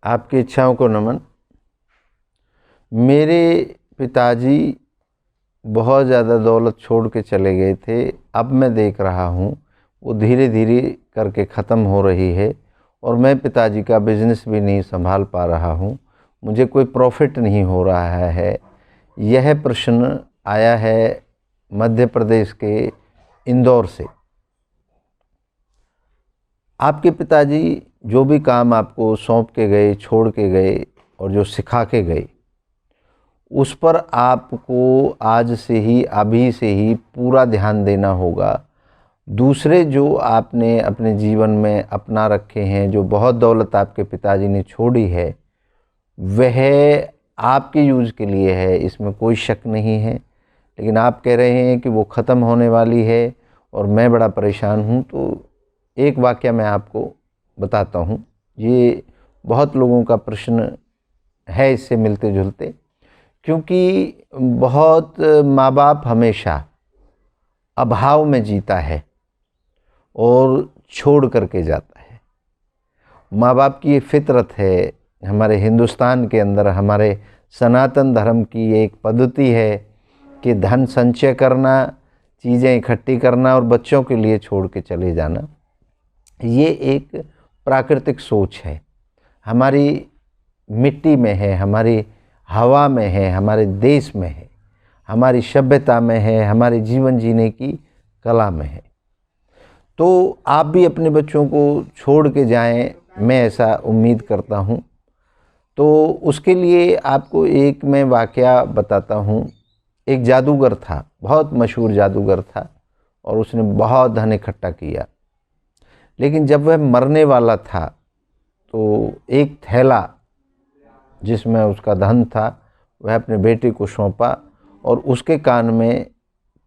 आपकी इच्छाओं को नमन। मेरे पिताजी बहुत ज़्यादा दौलत छोड़ के चले गए थे। अब मैं देख रहा हूँ वो धीरे धीरे करके ख़त्म हो रही है और मैं पिताजी का बिज़नेस भी नहीं संभाल पा रहा हूँ। मुझे कोई प्रॉफिट नहीं हो रहा है। यह प्रश्न आया है मध्य प्रदेश के इंदौर से। आपके पिताजी जो भी काम आपको सौंप के गए, छोड़ के गए और जो सिखा के गए, उस पर आपको आज से ही, अभी से ही पूरा ध्यान देना होगा। दूसरे जो आपने अपने जीवन में अपना रखे हैं, जो बहुत दौलत आपके पिताजी ने छोड़ी है, वह आपके यूज़ के लिए है, इसमें कोई शक नहीं है। लेकिन आप कह रहे हैं कि वो ख़त्म होने वाली है और मैं बड़ा परेशान हूँ। तो एक वाक़या मैं आपको बताता हूँ। ये बहुत लोगों का प्रश्न है इससे मिलते जुलते, क्योंकि बहुत माँ बाप हमेशा अभाव में जीता है और छोड़ करके जाता है। माँ बाप की ये फितरत है। हमारे हिंदुस्तान के अंदर, हमारे सनातन धर्म की एक पद्धति है कि धन संचय करना, चीज़ें इकट्ठी करना और बच्चों के लिए छोड़ के चले जाना। ये एक प्राकृतिक सोच है, हमारी मिट्टी में है, हमारी हवा में है, हमारे देश में है, हमारी सभ्यता में है, हमारे जीवन जीने की कला में है। तो आप भी अपने बच्चों को छोड़ के जाएं, मैं ऐसा उम्मीद करता हूं। तो उसके लिए आपको एक मैं वाक़या बताता हूं। एक जादूगर था, बहुत मशहूर जादूगर था, और उसने बहुत धन इकट्ठा किया। लेकिन जब वह मरने वाला था तो एक थैला जिसमें उसका धन था वह अपने बेटे को सौंपा और उसके कान में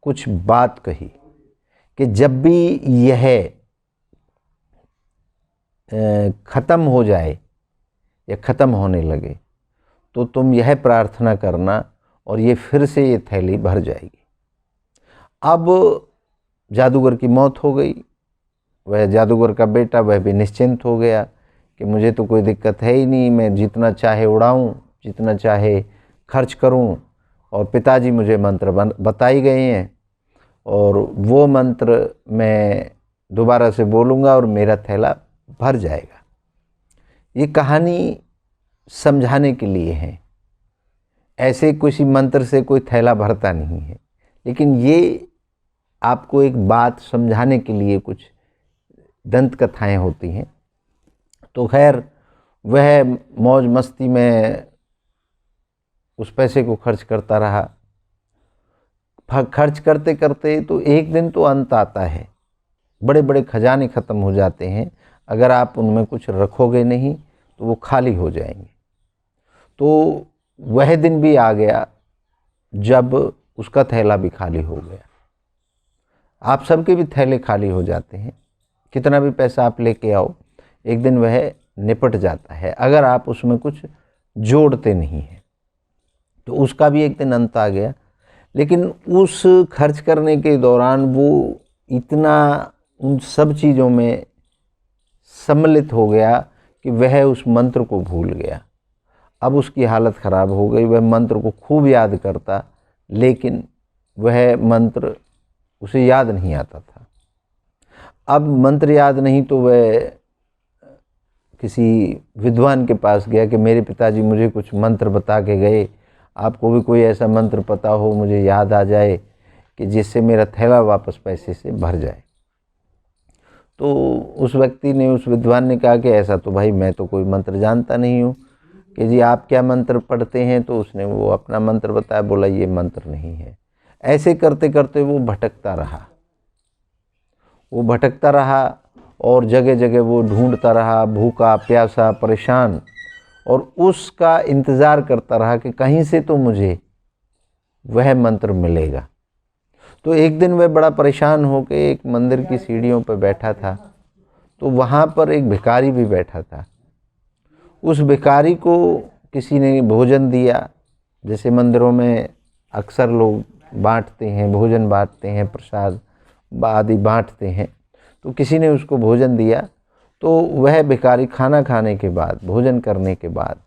कुछ बात कही कि जब भी यह ख़त्म हो जाए या ख़त्म होने लगे तो तुम यह प्रार्थना करना और ये फिर से ये थैली भर जाएगी। अब जादूगर की मौत हो गई। वह जादूगर का बेटा, वह भी निश्चिंत हो गया कि मुझे तो कोई दिक्कत है ही नहीं, मैं जितना चाहे उड़ाऊं, जितना चाहे खर्च करूं, और पिताजी मुझे मंत्र बताई गए हैं और वो मंत्र मैं दोबारा से बोलूँगा और मेरा थैला भर जाएगा। ये कहानी समझाने के लिए है। ऐसे किसी मंत्र से कोई थैला भरता नहीं है, लेकिन ये आपको एक बात समझाने के लिए कुछ दंत कथाएँ होती हैं। तो खैर वह मौज मस्ती में उस पैसे को खर्च करता रहा। खर्च करते करते तो एक दिन तो अंत आता है। बड़े बड़े खजाने ख़त्म हो जाते हैं, अगर आप उनमें कुछ रखोगे नहीं तो वो खाली हो जाएंगे। तो वह दिन भी आ गया जब उसका थैला भी खाली हो गया। आप सबके भी थैले खाली हो जाते हैं। कितना भी पैसा आप लेके आओ, एक दिन वह निपट जाता है अगर आप उसमें कुछ जोड़ते नहीं हैं। तो उसका भी एक दिन अंत आ गया। लेकिन उस खर्च करने के दौरान वो इतना उन सब चीज़ों में सम्मिलित हो गया कि वह उस मंत्र को भूल गया। अब उसकी हालत ख़राब हो गई। वह मंत्र को खूब याद करता, लेकिन वह मंत्र उसे याद नहीं आता था। अब मंत्र याद नहीं तो वह किसी विद्वान के पास गया कि मेरे पिताजी मुझे कुछ मंत्र बता के गए, आपको भी कोई ऐसा मंत्र पता हो, मुझे याद आ जाए कि जिससे मेरा थैला वापस पैसे से भर जाए। तो उस व्यक्ति ने, उस विद्वान ने कहा कि ऐसा तो भाई मैं तो कोई मंत्र जानता नहीं हूँ, कि जी आप क्या मंत्र पढ़ते हैं। तो उसने वो अपना मंत्र बताया, बोला ये मंत्र नहीं है। ऐसे करते करते वो भटकता रहा, वो भटकता रहा और जगह जगह वो ढूंढता रहा, भूखा प्यासा परेशान, और उसका इंतज़ार करता रहा कि कहीं से तो मुझे वह मंत्र मिलेगा। तो एक दिन वह बड़ा परेशान होकर एक मंदिर की सीढ़ियों पर बैठा था। तो वहाँ पर एक भिखारी भी बैठा था। उस भिखारी को किसी ने भोजन दिया, जैसे मंदिरों में अक्सर लोग बांटते हैं, भोजन बांटते हैं, प्रसाद आदि बांटते हैं। तो किसी ने उसको भोजन दिया। तो वह भिखारी खाना खाने के बाद, भोजन करने के बाद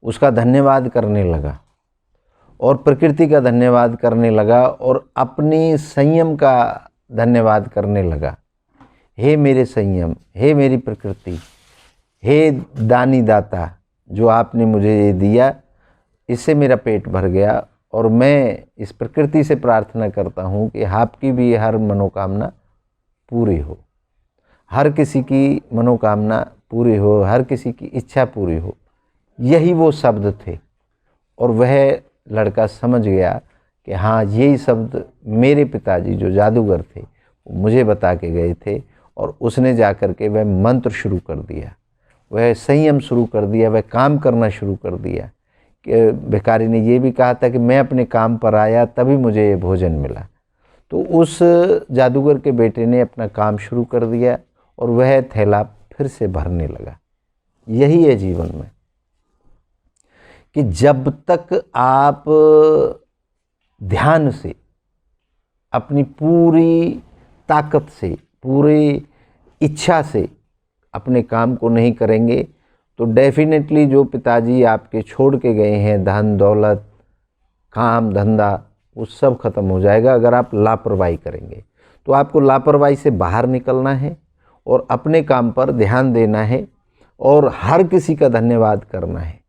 उसका धन्यवाद करने लगा और प्रकृति का धन्यवाद करने लगा और अपनी संयम का धन्यवाद करने लगा। हे मेरे संयम, हे मेरी प्रकृति, हे दानी दाता, जो आपने मुझे ये दिया, इससे मेरा पेट भर गया और मैं इस प्रकृति से प्रार्थना करता हूँ कि आपकी भी हर मनोकामना पूरी हो, हर किसी की मनोकामना पूरी हो, हर किसी की इच्छा पूरी हो। यही वो शब्द थे और वह लड़का समझ गया कि हाँ, यही शब्द मेरे पिताजी जो जादूगर थे वो मुझे बता के गए थे। और उसने जा कर के वह मंत्र शुरू कर दिया, वह संयम शुरू कर दिया, वह काम करना शुरू कर दिया। कि भिखारी ने ये भी कहा था कि मैं अपने काम पर आया तभी मुझे ये भोजन मिला। तो उस जादूगर के बेटे ने अपना काम शुरू कर दिया और वह थैला फिर से भरने लगा। यही है जीवन में कि जब तक आप ध्यान से, अपनी पूरी ताकत से, पूरी इच्छा से अपने काम को नहीं करेंगे तो डेफिनेटली जो पिताजी आपके छोड़ के गए हैं, धन दौलत, काम धंधा, वो सब खत्म हो जाएगा अगर आप लापरवाही करेंगे। तो आपको लापरवाही से बाहर निकलना है और अपने काम पर ध्यान देना है और हर किसी का धन्यवाद करना है।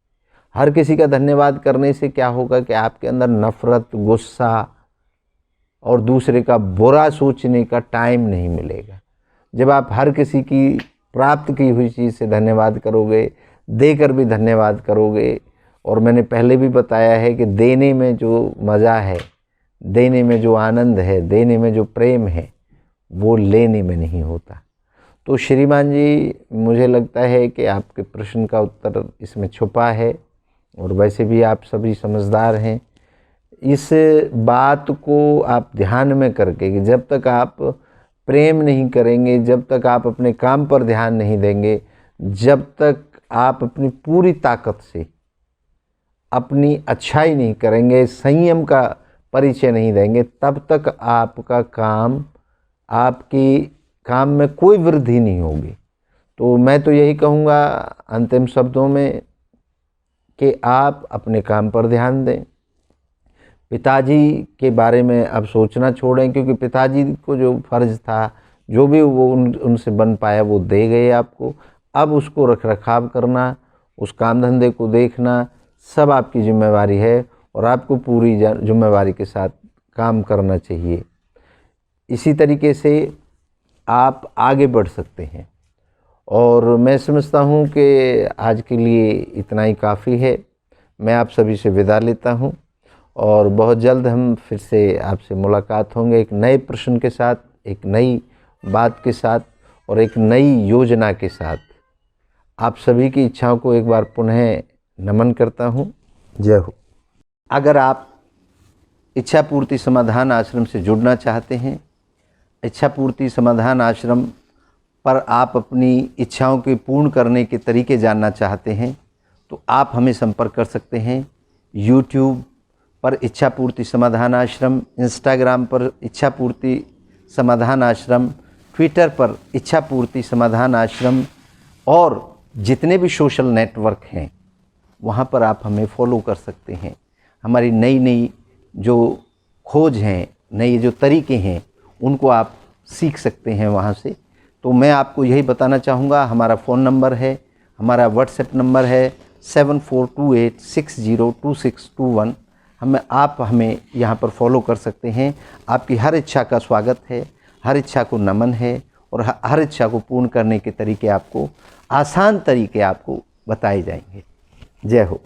हर किसी का धन्यवाद करने से क्या होगा कि आपके अंदर नफ़रत, गुस्सा और दूसरे का बुरा सोचने का टाइम नहीं मिलेगा। जब आप हर किसी की प्राप्त की हुई चीज़ से धन्यवाद करोगे, देकर भी धन्यवाद करोगे, और मैंने पहले भी बताया है कि देने में जो मज़ा है, देने में जो आनंद है, देने में जो प्रेम है, वो लेने में नहीं होता। तो श्रीमान जी, मुझे लगता है कि आपके प्रश्न का उत्तर इसमें छुपा है और वैसे भी आप सभी समझदार हैं। इस बात को आप ध्यान में करके कि जब तक आप प्रेम नहीं करेंगे, जब तक आप अपने काम पर ध्यान नहीं देंगे, जब तक आप अपनी पूरी ताकत से अपनी अच्छाई नहीं करेंगे, संयम का परिचय नहीं देंगे, तब तक आपका काम, आपकी काम में कोई वृद्धि नहीं होगी। तो मैं तो यही कहूँगा अंतिम शब्दों में कि आप अपने काम पर ध्यान दें। पिताजी के बारे में अब सोचना छोड़ें, क्योंकि पिताजी को जो फ़र्ज़ था, जो भी वो उनसे बन पाया वो दे गए आपको। अब उसको रख रखाव करना, उस काम धंधे को देखना, सब आपकी जिम्मेवारी है और आपको पूरी जिम्मेवारी के साथ काम करना चाहिए। इसी तरीके से आप आगे बढ़ सकते हैं और मैं समझता हूँ कि आज के लिए इतना ही काफ़ी है। मैं आप सभी से विदा लेता हूँ और बहुत जल्द हम फिर से आपसे मुलाकात होंगे एक नए प्रश्न के साथ, एक नई बात के साथ और एक नई योजना के साथ। आप सभी की इच्छाओं को एक बार पुनः नमन करता हूँ। जय हो। अगर आप इच्छा पूर्ति समाधान आश्रम से जुड़ना चाहते हैं, इच्छा पूर्ति समाधान आश्रम पर आप अपनी इच्छाओं के पूर्ण करने के तरीके जानना चाहते हैं, तो आप हमें संपर्क कर सकते हैं। यूट्यूब पर इच्छा पूर्ति समाधान आश्रम, इंस्टाग्राम पर इच्छा पूर्ति समाधान आश्रम, ट्विटर पर इच्छा पूर्ति समाधान आश्रम और जितने भी सोशल नेटवर्क हैं वहाँ पर आप हमें फॉलो कर सकते हैं। हमारी नई नई जो खोज हैं, नए जो तरीके हैं, उनको आप सीख सकते हैं वहाँ से। तो मैं आपको यही बताना चाहूँगा, हमारा फ़ोन नंबर है, हमारा व्हाट्सएप नंबर है 7428602621। आप हमें यहाँ पर फॉलो कर सकते हैं। आपकी हर इच्छा का स्वागत है, हर इच्छा को नमन है और हर इच्छा को पूर्ण करने के तरीके आपको, आसान तरीके आपको बताए जाएंगे। जय हो।